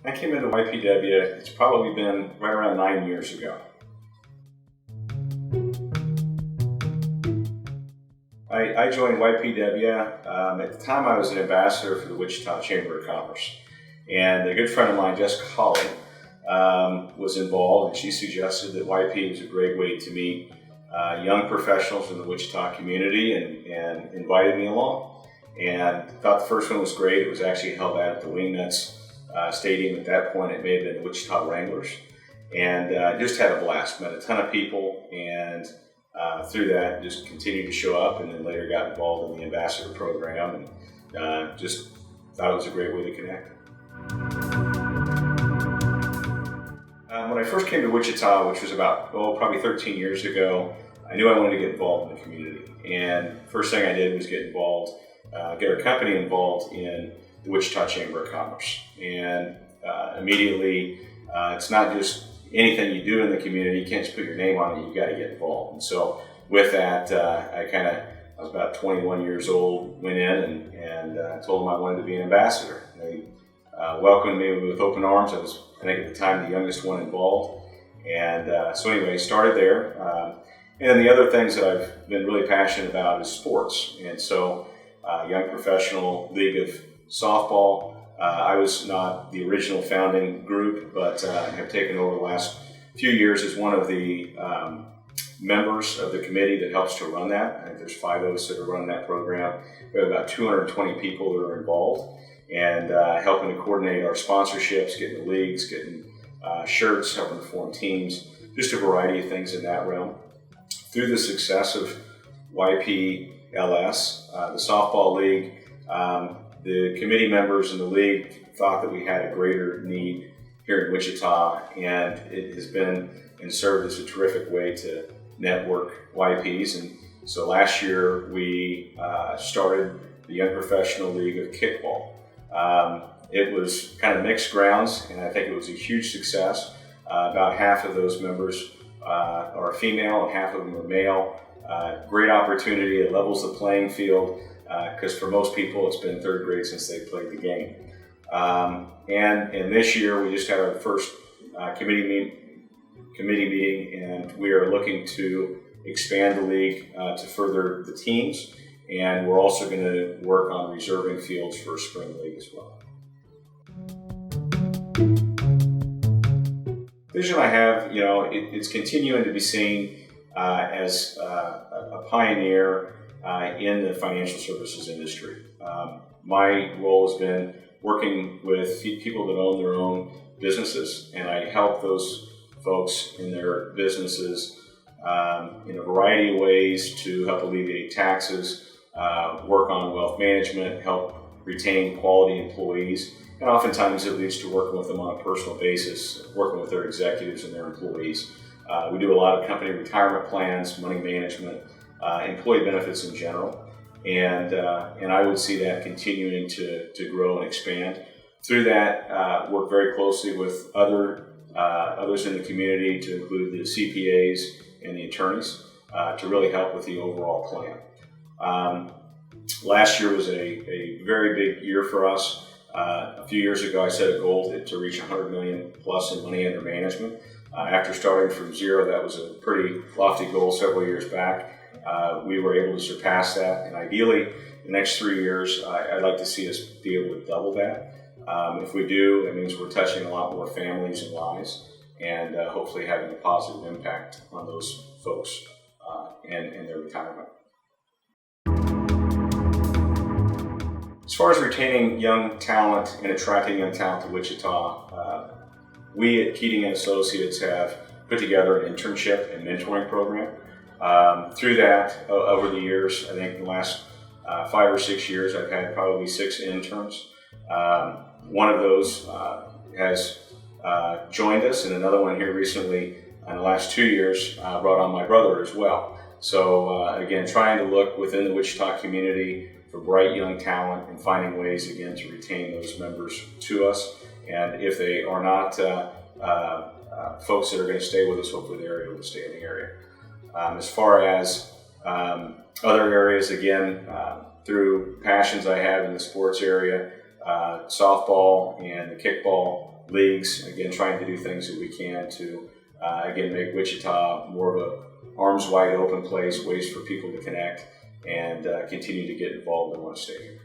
I came into YPW, it's probably been right around 9 years ago. I joined YPW. At the time I was an ambassador for the Wichita Chamber of Commerce. And a good friend of mine, Jessica Holly, was involved, and she suggested that YP was a great way to meet young professionals in the Wichita community and invited me along. And thought the first one was great. It was actually held out at the Wingnuts Stadium at that point. It may have been the Wichita Wranglers. And just had a blast, met a ton of people, and through that just continued to show up, and then later got involved in the ambassador program, and just thought it was a great way to connect. When I first came to Wichita, which was about, probably 13 years ago, I knew I wanted to get involved in the community. And first thing I did was get our company involved in the Wichita Chamber of Commerce. And immediately, it's not just anything you do in the community, you can't just put your name on it, you got to get involved. And so with that, I was about 21 years old, went in and told them I wanted to be an ambassador. They welcomed me with open arms. I was, I think at the time, the youngest one involved. And so anyway, started there. And then the other things that I've been really passionate about is sports. And so Young Professional League of Softball. I was not the original founding group, but have taken over the last few years as one of the members of the committee that helps to run that. I think there's 5 of us that are running that program. We have about 220 people that are involved, and helping to coordinate our sponsorships, getting the leagues, getting shirts, helping to form teams, just a variety of things in that realm. Through the success of YPLS, the softball league, the committee members in the league thought that we had a greater need here in Wichita, and it has been and served as a terrific way to network YPs. And so last year we started the Young Professional League of Kickball. It was kind of mixed grounds, and I think it was a huge success. About half of those members are female and half of them are male. Great opportunity. It levels the playing field because for most people it's been 3rd grade since they played the game. And this year we just had our first committee meeting, and we are looking to expand the league to further the teams, and we're also going to work on reserving fields for a spring league as well. The vision I have, it's continuing to be seen as a pioneer in the financial services industry. My role has been working with people that own their own businesses, and I help those folks in their businesses in a variety of ways to help alleviate taxes, work on wealth management, help retain quality employees, and oftentimes it leads to working with them on a personal basis, working with their executives and their employees. We do a lot of company retirement plans, money management, employee benefits in general, and I would see that continuing to grow and expand. Through that, work very closely with others in the community, to include the CPAs and the attorneys, to really help with the overall plan. Last year was a very big year for us. A few years ago, I set a goal to reach $100 million plus in money under management. After starting from zero, that was a pretty lofty goal several years back. We were able to surpass that, and ideally, the next 3 years, I'd like to see us be able to double that. If we do, it means we're touching a lot more families and lives, and hopefully having a positive impact on those folks and their retirement. As far as retaining young talent and attracting young talent to Wichita, we at Keating Associates have put together an internship and mentoring program. Through that, over the years, I think in the last 5 or 6 years, I've had probably 6 interns. One of those has joined us, and another one here recently in the last 2 years brought on my brother as well. So again, trying to look within the Wichita community for bright young talent and finding ways again to retain those members to us. And if they are not folks that are going to stay with us, hopefully they're able to stay in the area. As far as other areas, again, through passions I have in the sports area, softball and the kickball leagues. Again, trying to do things that we can to again make Wichita more of a arms wide open place, ways for people to connect and continue to get involved in one state.